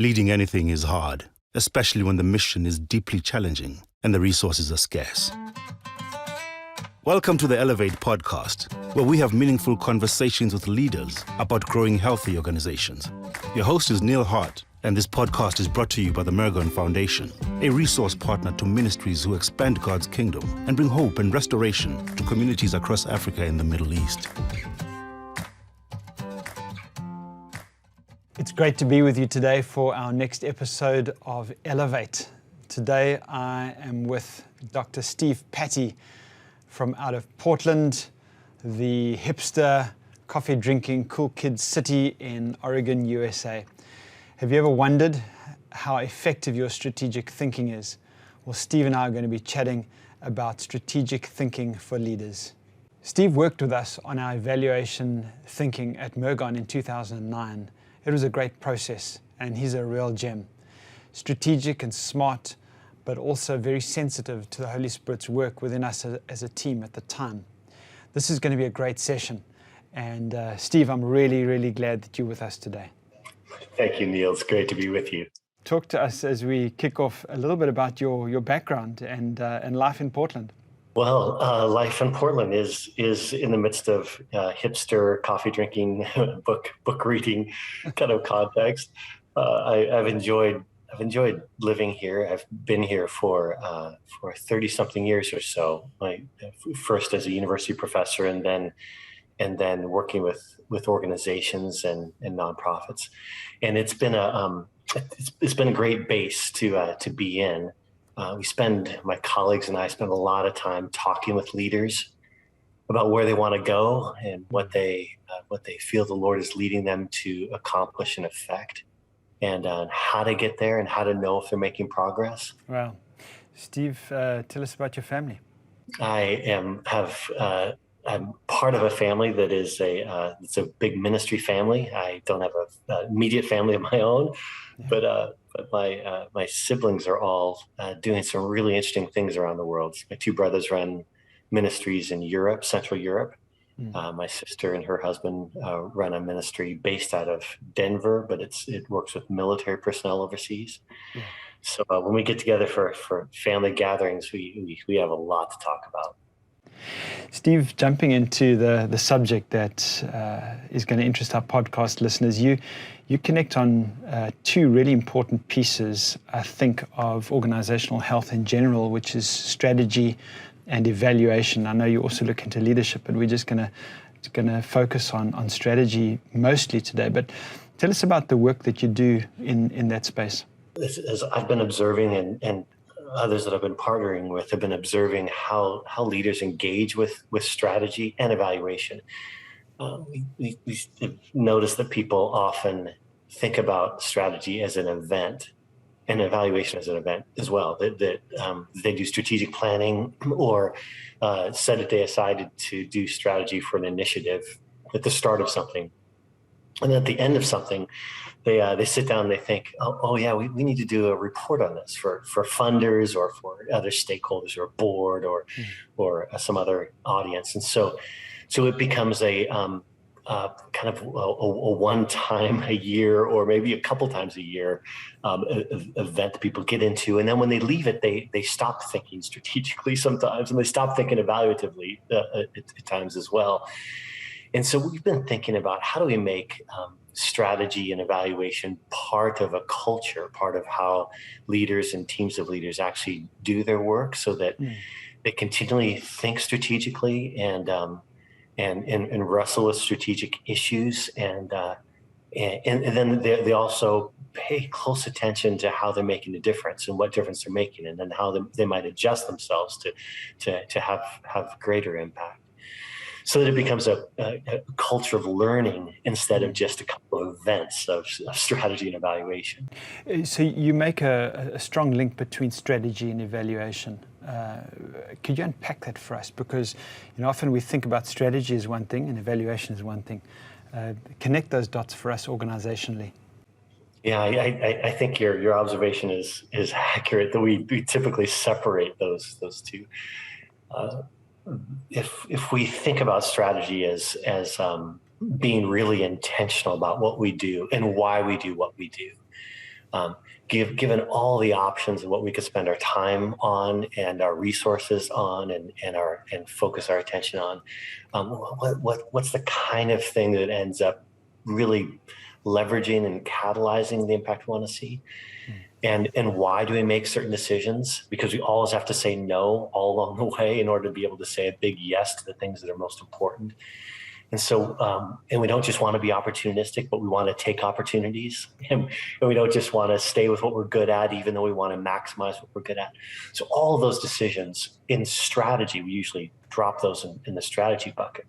Leading anything is hard, especially when the mission is deeply challenging and the resources are scarce. Welcome to the Elevate podcast, where we have meaningful conversations with leaders about growing healthy organizations. Your host is Neil Hart, and this podcast is brought to you by the Mergon Foundation, a resource partner to ministries who expand God's kingdom and bring hope and restoration to communities across Africa and the Middle East. It's great to be with you today for our next episode of Elevate. Today I am with Dr. Steve Patty from out of Portland, the hipster, coffee-drinking, cool kids city in Oregon, USA. Have you ever wondered how effective your strategic thinking is? Well, Steve and I are going to be chatting about strategic thinking for leaders. Steve worked with us on our evaluation thinking at Mergon in 2009. It was a great process, and he's a real gem. Strategic and smart, but also very sensitive to the Holy Spirit's work within us as a team at the time. This is going to be a great session. And Steve, I'm really, really glad that you're with us today. Thank you, Neil. It's great to be with you. Talk to us as we kick off a little bit about your background and life in Portland. Well, life in Portland is in the midst of hipster, coffee drinking, book reading kind of context. I've enjoyed living here. I've been here for 30-something years or so. First as a university professor, and then working with organizations and nonprofits. And it's been a great base to be in. My colleagues and I spend a lot of time talking with leaders about where they want to go and what they feel the Lord is leading them to accomplish and effect, and how to get there and how to know if they're making progress. Wow. Steve, tell us about your family. I'm part of a family that is it's a big ministry family. I don't have an immediate family of my own, but my siblings are all doing some really interesting things around the world. My two brothers run ministries in Europe, Central Europe. My sister and her husband run a ministry based out of Denver, but it works with military personnel overseas. Yeah. So when we get together for family gatherings, we have a lot to talk about. Steve, jumping into the subject that is going to interest our podcast listeners, you connect on two really important pieces, I think, of organizational health in general, which is strategy and evaluation. I know you also look into leadership, but we're just going to focus on strategy mostly today. But tell us about the work that you do in that space. As I've been observing and others that I've been partnering with have been observing how leaders engage with strategy and evaluation. We notice that people often think about strategy as an event and evaluation as an event as well, that they do strategic planning or set a day aside to do strategy for an initiative at the start of something. And at the end of something, they sit down and they think, oh yeah, we need to do a report on this for funders or for other stakeholders or a board or some other audience. And so it becomes a kind of a one time a year or maybe a couple times a year event that people get into. And then when they leave it, they stop thinking strategically sometimes, and they stop thinking evaluatively at times as well. And so we've been thinking about how do we make strategy and evaluation part of a culture, part of how leaders and teams of leaders actually do their work, so that they continually think strategically and wrestle with strategic issues, and then they also pay close attention to how they're making a difference and what difference they're making, and then how they might adjust themselves to have greater impact. So that it becomes a culture of learning instead of just a couple of events of strategy and evaluation. So you make a strong link between strategy and evaluation. Could you unpack that for us? Because often we think about strategy as one thing and evaluation as one thing. Connect those dots for us organizationally. Yeah, I think your observation is accurate, that we typically separate those two. If we think about strategy as being really intentional about what we do and why we do what we do, Given all the options of what we could spend our time on and our resources on and focus our attention on, what's the kind of thing that ends up really leveraging and catalyzing the impact we want to see? And why do we make certain decisions? Because we always have to say no all along the way in order to be able to say a big yes to the things that are most important. And so, and we don't just want to be opportunistic, but we want to take opportunities. And we don't just want to stay with what we're good at, even though we want to maximize what we're good at. So all of those decisions in strategy, we usually drop those in the strategy bucket,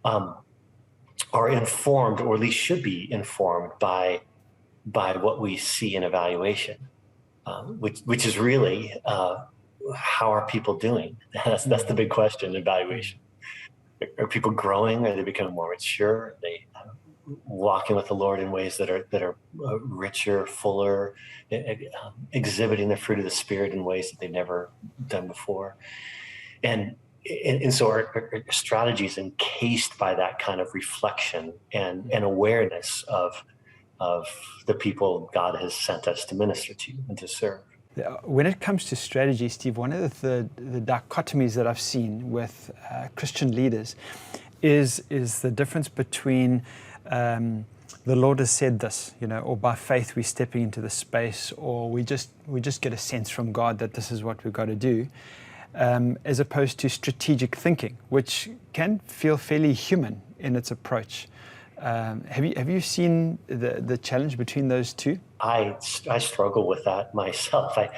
are informed, or at least should be informed by what we see in evaluation, which is really how are people doing? That's the big question in evaluation. Are people growing? Are they becoming more mature? Are they walking with the Lord in ways that are richer, fuller, exhibiting the fruit of the Spirit in ways that they've never done before? And so our strategy is encased by that kind of reflection and awareness of the people God has sent us to minister to and to serve. When it comes to strategy, Steve, one of the dichotomies that I've seen with Christian leaders is the difference between the Lord has said this, or by faith we're stepping into the space, or we just get a sense from God that this is what we've got to do, as opposed to strategic thinking, which can feel fairly human in its approach. Have you seen the challenge between those two? I struggle with that myself. I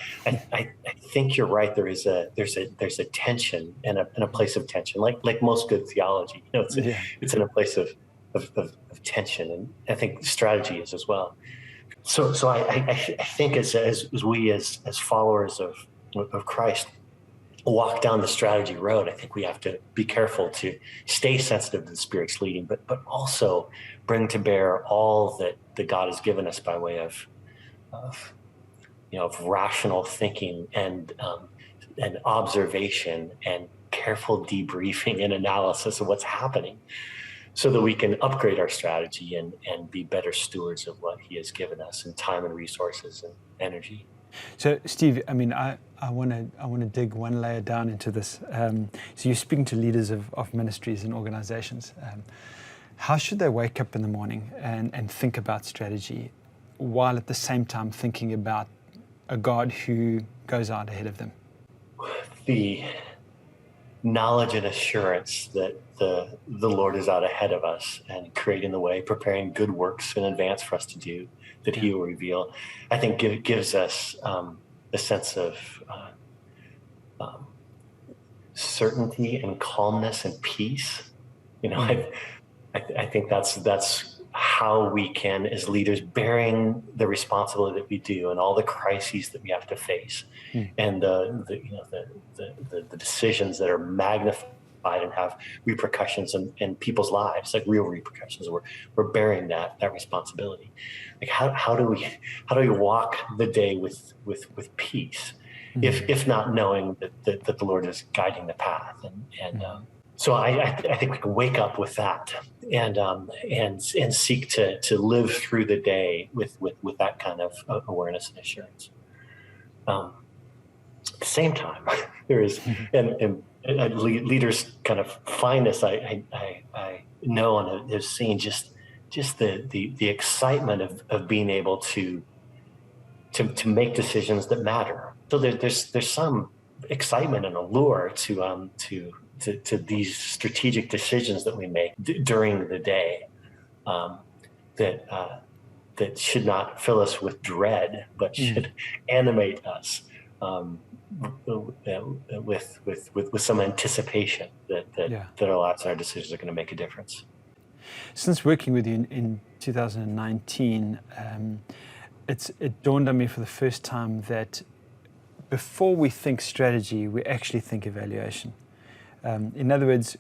think you're right. There's a tension and a place of tension, like most good theology. It's in a place of tension, and I think strategy is as well. So I think as we as followers of Christ walk down the strategy road, I think we have to be careful to stay sensitive to the Spirit's leading, but also bring to bear all that God has given us by way of rational thinking and observation and careful debriefing and analysis of what's happening, so that we can upgrade our strategy and be better stewards of what He has given us in time and resources and energy. So, Steve, I want to dig one layer down into this. So you're speaking to leaders of ministries and organizations. How should they wake up in the morning and think about strategy, while at the same time thinking about a God who goes out ahead of them? The knowledge and assurance that the Lord is out ahead of us and creating the way, preparing good works in advance for us to do, that He will reveal, I think gives us a sense of certainty and calmness and peace. I think that's how we can, as leaders, bearing the responsibility that we do and all the crises that we have to face, and the decisions that are magnified and have repercussions in people's lives, like real repercussions. We're bearing that responsibility. Like how do we walk the day with peace, if not knowing that the Lord is guiding the path, so I think we can wake up with that and seek to live through the day with that kind of awareness and assurance. At the same time, there is and leaders kind of find this. I know and have seen just the excitement of being able to make decisions that matter. So there's some excitement and allure to these strategic decisions that we make during the day, that should not fill us with dread, but should animate us with some anticipation that our lives and our decisions are going to make a difference. Since working with you in 2019, it dawned on me for the first time that before we think strategy, we actually think evaluation. In other words,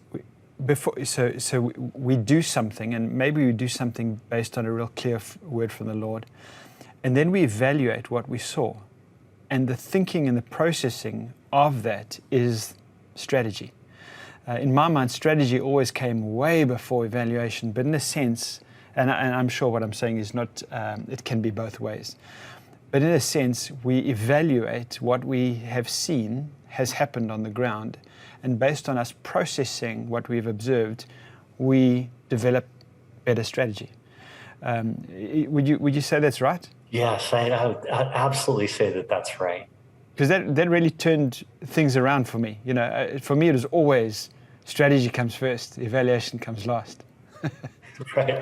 we do something, and maybe we do something based on a real clear word from the Lord, and then we evaluate what we saw. And the thinking and the processing of that is strategy. In my mind, strategy always came way before evaluation, but in a sense, and I'm sure what I'm saying is not, it can be both ways. But in a sense, we evaluate what we have seen has happened on the ground. And based on us processing what we've observed, we develop better strategy. Would you say that's right? Yes, I'd absolutely say that that's right. Because that really turned things around for me. For me, it was always strategy comes first, evaluation comes last. Right.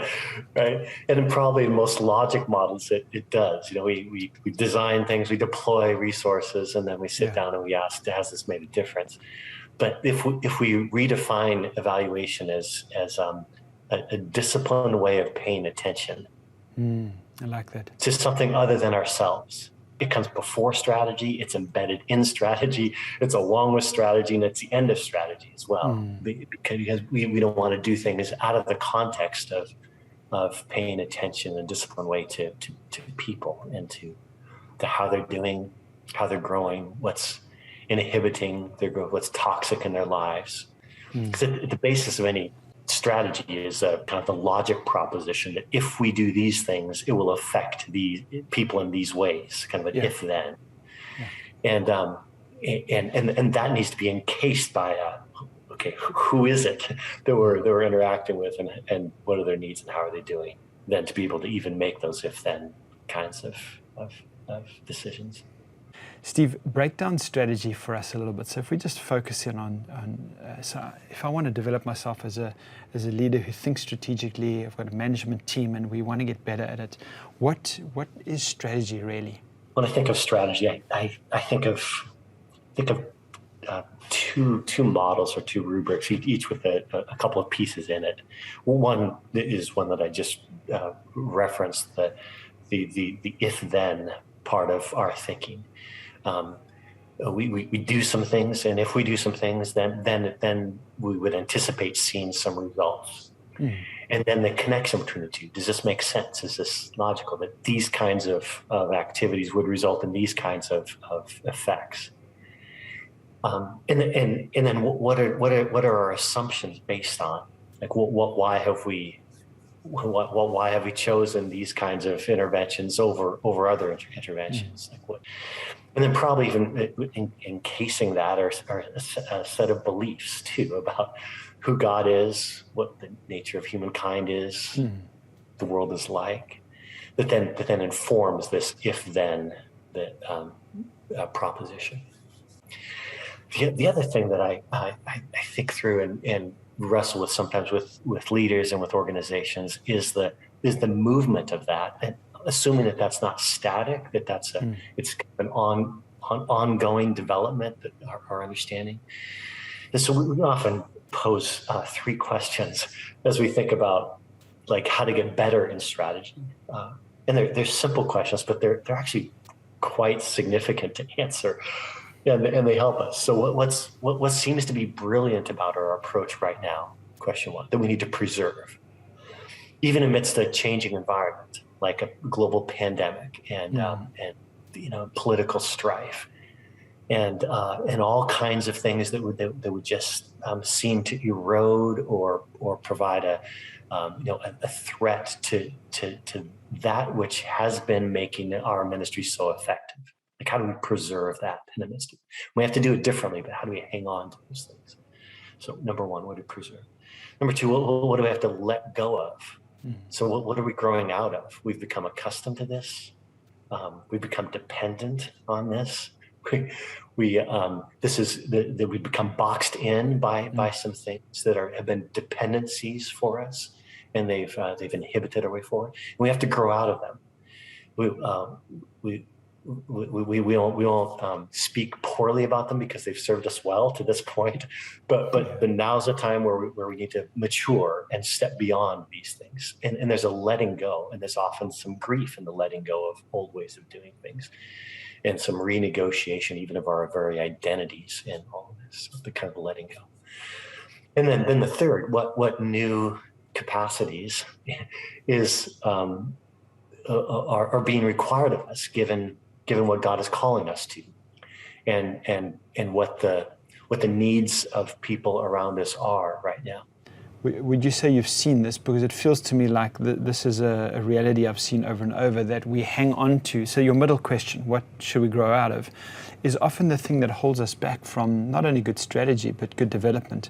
And then probably in most logic models, it does. We design things, we deploy resources, and then we sit down and we ask, has this made a difference? But if we redefine evaluation as a disciplined way of paying attention, I like that, to something other than ourselves. It comes before strategy, it's embedded in strategy, it's along with strategy, and it's the end of strategy as well. Because we don't want to do things out of the context of paying attention in a disciplined way to people and to how they're doing, how they're growing, what's inhibiting their growth, what's toxic in their lives. Because at the basis of any strategy is a kind of the logic proposition that if we do these things, it will affect the people in these ways, kind of an if-then. And that needs to be encased by who is it that we're interacting with, and what are their needs and how are they doing, then to be able to even make those if-then kinds of decisions. Steve, break down strategy for us a little bit. So if we just focus in on so if I want to develop myself as a leader who thinks strategically, I've got a management team and we want to get better at it, what is strategy really? When I think of strategy, I think of two models or two rubrics, each with a couple of pieces in it. One is one that I just referenced, the if-then part of our thinking. We do some things, and if we do some things, then we would anticipate seeing some results. And then the connection between the two. Does this make sense? Is this logical that these kinds of activities would result in these kinds of effects? And then what are our assumptions based on? Like why have we chosen these kinds of interventions over other interventions? Like what? And then probably even encasing that are a set of beliefs too about who God is, what the nature of humankind is, the world is like, that then informs this if-then proposition. The other thing that I think through and wrestle with sometimes with leaders and with organizations is the movement of that, and assuming that that's not static, that's it's an ongoing development, that our understanding. And so we often pose three questions as we think about like how to get better in strategy, and they're simple questions, but they're actually quite significant to answer. And they help us. So what seems to be brilliant about our approach right now? Question one, that we need to preserve, even amidst a changing environment like a global pandemic and political strife, and all kinds of things that would just seem to erode or provide a threat to that which has been making our ministry so effective. Like, how do we preserve that in the midst of it? We have to do it differently, but how do we hang on to those things? So number one, what do we preserve? Number two, what do we have to let go of? So what are we growing out of? We've become accustomed to this. We've become dependent on this. We've become boxed in by some things that have been dependencies for us, and they've inhibited our way forward. And we have to grow out of them. We won't speak poorly about them because they've served us well to this point, but now's the time where we need to mature and step beyond these things. And there's a letting go, and there's often some grief in the letting go of old ways of doing things, and some renegotiation even of our very identities in all of this, the kind of letting go. And then the third, what new capacities is are being required of us given what God is calling us to, and what the needs of people around us are right now. Would you say you've seen this? Because it feels to me like this is a reality I've seen over and over, that we hang on to. So your middle question, what should we grow out of, is often the thing that holds us back from not only good strategy, but good development.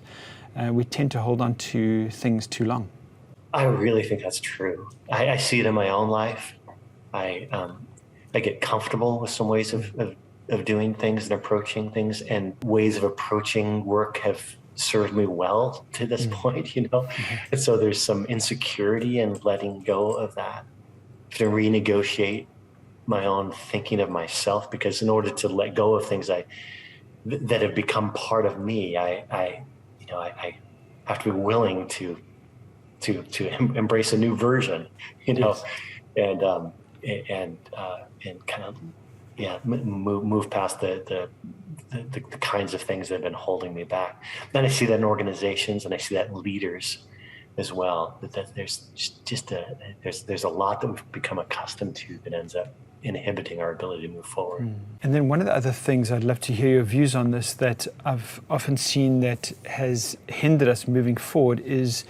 We tend to hold on to things too long. I really think that's true. I see it in my own life. I get comfortable with some ways of doing things and approaching things, and ways of approaching work have served me well to this point, And so there's some insecurity in letting go of that, to renegotiate my own thinking of myself, because in order to let go of things that have become part of me, I have to be willing to embrace a new version, Yes. and kind of move past the kinds of things that have been holding me back. Then I see that in organizations, and I see that in leaders as well. That there's a lot that we've become accustomed to that ends up inhibiting our ability to move forward. And then one of the other things I'd love to hear your views on this, that I've often seen that has hindered us moving forward, is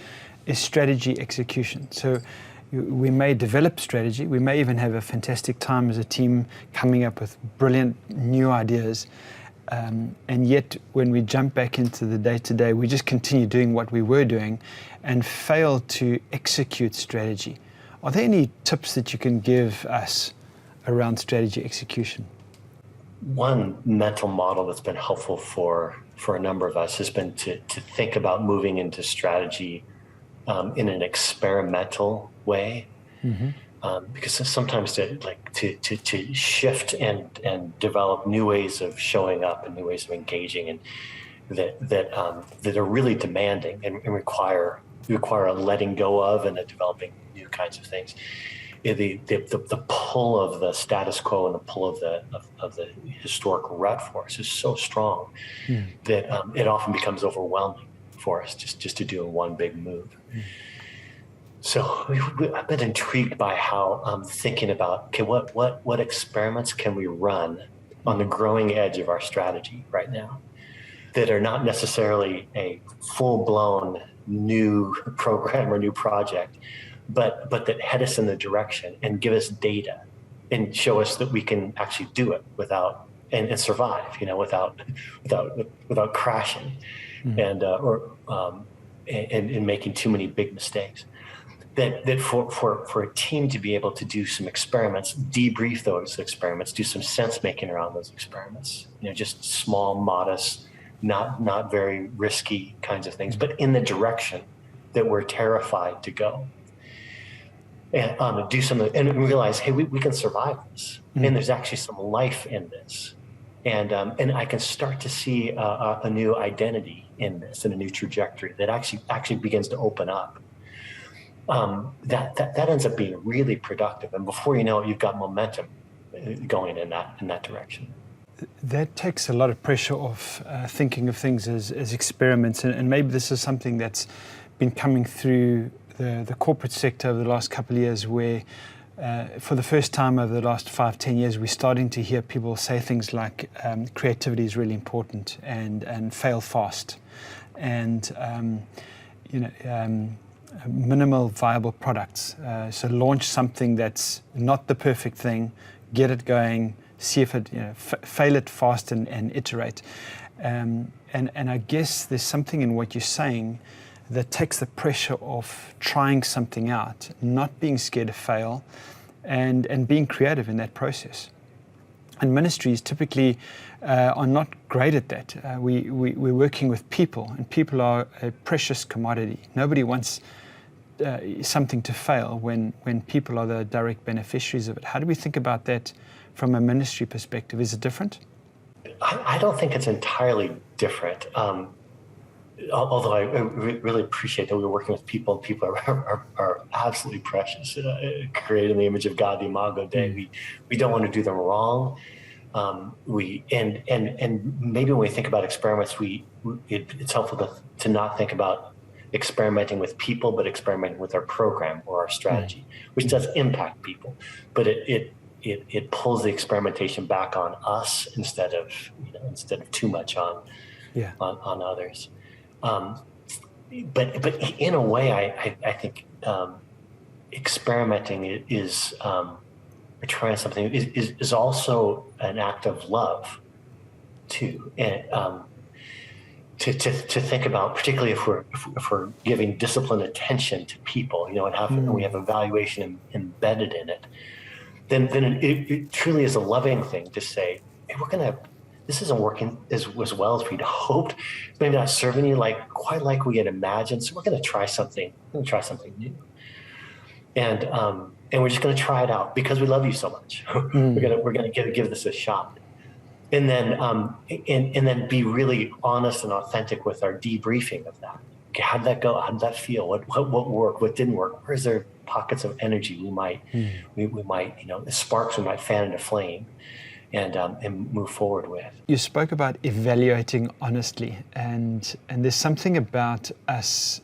strategy execution. So we may develop strategy, we may even have a fantastic time as a team coming up with brilliant new ideas, and yet when we jump back into the day-to-day, we just continue doing what we were doing and fail to execute strategy. Are there any tips that you can give us around strategy execution? One mental model that's been helpful for a number of us has been to think about moving into strategy in an experimental way, because sometimes to shift and develop new ways of showing up and new ways of engaging, and that are really demanding and require a letting go of and a developing new kinds of things. The pull of the status quo and the pull of the historical rut force is so strong that it often becomes overwhelming for us just to do one big move. So I've been intrigued by how thinking about, okay, what experiments can we run on the growing edge of our strategy right now that are not necessarily a full-blown new program or new project, but that head us in the direction and give us data and show us that we can actually do it without and survive, without crashing and making too many big mistakes. That for a team to be able to do some experiments, debrief those experiments, do some sense making around those experiments, just small, modest, not very risky kinds of things, but in the direction that we're terrified to go. And do something and realize, hey, we can survive this, and there's actually some life in this, and I can start to see a new identity in this and a new trajectory that actually begins to open up. That ends up being really productive, and before you know it, you've got momentum going in that direction. That takes a lot of pressure off thinking of things as experiments, and maybe this is something that's been coming through the corporate sector over the last couple of years, where for the first time over the last 5-10 years, we're starting to hear people say things like creativity is really important, and fail fast, and minimal viable products. So launch something that's not the perfect thing, get it going, see if it, fail it fast and iterate. And I guess there's something in what you're saying that takes the pressure off trying something out, not being scared to fail, and being creative in that process. And ministries typically are not great at that. We're working with people, and people are a precious commodity. Nobody wants something to fail when people are the direct beneficiaries of it. How do we think about that from a ministry perspective? Is it different? I don't think it's entirely different. Although I really appreciate that we're working with people, and people are absolutely precious, created in the image of God, the Imago Dei. We don't want to do them wrong. And maybe when we think about experiments, it's helpful to not think about experimenting with people, but experimenting with our program or our strategy, which does impact people, but it pulls the experimentation back on us instead of too much on others. but in a way, I think experimenting is or trying something is also an act of love too, and to think about, particularly if we're giving disciplined attention to people, and we have evaluation embedded in it, then it truly is a loving thing to say, hey, this isn't working as well as we'd hoped. It's maybe not serving you quite like we had imagined. So we're going to try something. We're going to try something new, and we're just going to try it out because we love you so much. We're going to give this a shot, and then and then be really honest and authentic with our debriefing of that. Okay, how did that go? How did that feel? What worked? What didn't work? Where is there pockets of energy we might sparks we might fan into flame, and move forward with. You spoke about evaluating honestly, and there's something about us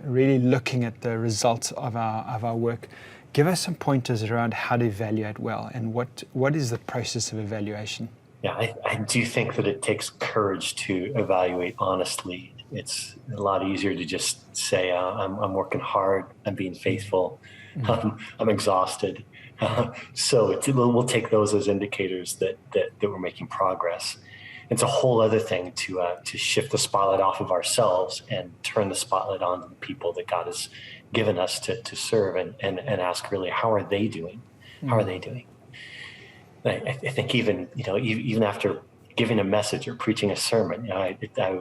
really looking at the results of our work. Give us some pointers around how to evaluate well, and what is the process of evaluation? Yeah, I do think that it takes courage to evaluate honestly. It's a lot easier to just say, I'm working hard, I'm being faithful, I'm exhausted. So we'll take those as indicators that we're making progress. It's a whole other thing to shift the spotlight off of ourselves and turn the spotlight on the people that God has given us to serve, and ask really, how are they doing? How are they doing? I think even after giving a message or preaching a sermon, I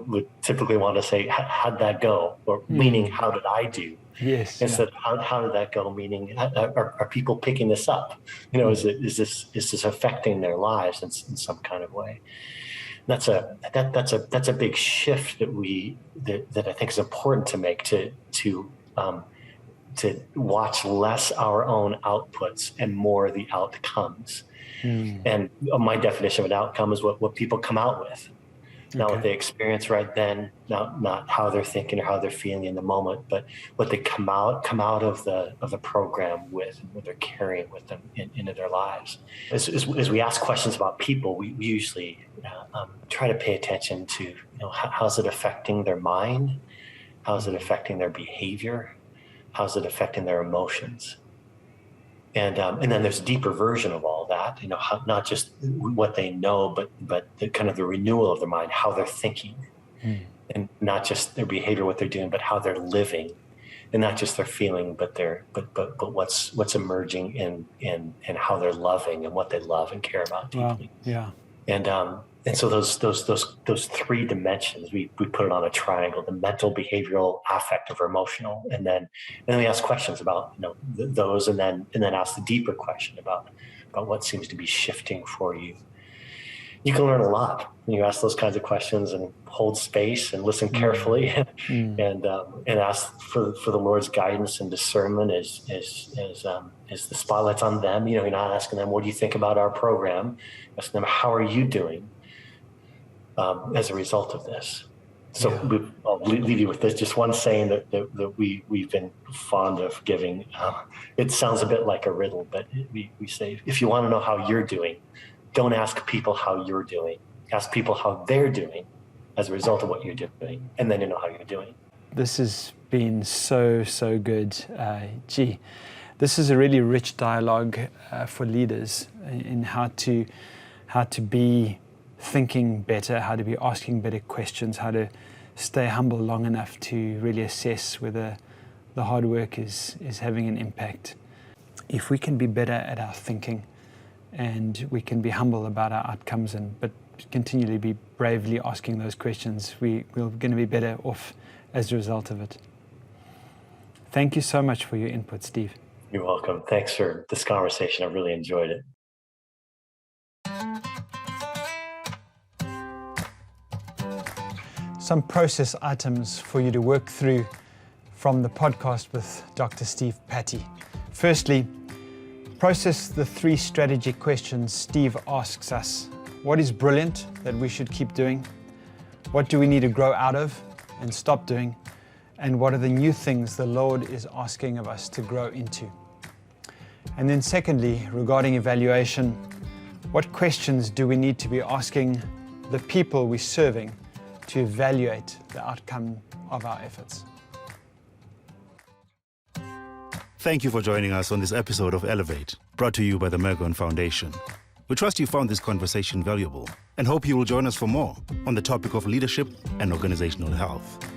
would typically want to say, how'd that go? Or meaning, how did I do? Yes. Instead of how did that go? Meaning, are people picking this up? Is this affecting their lives in some kind of way? That's a big shift that I think is important to make, to watch less our own outputs and more the outcomes. And my definition of an outcome is what people come out with, not what they experience right then, not how they're thinking or how they're feeling in the moment, but what they come out of the program with, and what they're carrying with them into their lives. As we ask questions about people, we usually try to pay attention to how's it affecting their mind, how's it affecting their behavior, how's it affecting their emotions. And then there's a deeper version of all that, not just what they know, but the kind of the renewal of their mind, how they're thinking, and not just their behavior, what they're doing, but how they're living, and not just their feeling, but what's emerging in how they're loving and what they love and care about deeply. Wow. Yeah. And so those three dimensions, we put it on a triangle: the mental, behavioral, affective, or emotional, and then we ask questions about those, and then ask the deeper question about what seems to be shifting for you. You can learn a lot when you ask those kinds of questions and hold space and listen carefully, and ask for the Lord's guidance and discernment as the spotlight's on them. You're not asking them, what do you think about our program? Asking them, how are you doing as a result of this? So I'll leave you with this, just one saying that we've been fond of giving. It sounds a bit like a riddle, but we say, if you want to know how you're doing, don't ask people how you're doing. Ask people how they're doing as a result of what you're doing, and then you know how you're doing. This has been so good. This is a really rich dialogue for leaders in how to be thinking better, how to be asking better questions, how to stay humble long enough to really assess whether the hard work is having an impact. If we can be better at our thinking, and we can be humble about our outcomes, but continually be bravely asking those questions, we're going to be better off as a result of it. Thank you so much for your input, Steve. You're welcome. Thanks for this conversation. I really enjoyed it. Some process items for you to work through from the podcast with Dr. Steve Patty. Firstly, process the 3 strategy questions Steve asks us. What is brilliant that we should keep doing? What do we need to grow out of and stop doing? And what are the new things the Lord is asking of us to grow into? And then secondly, regarding evaluation, what questions do we need to be asking the people we're serving to evaluate the outcome of our efforts. Thank you for joining us on this episode of Elevate, brought to you by the Mergon Foundation. We trust you found this conversation valuable and hope you will join us for more on the topic of leadership and organizational health.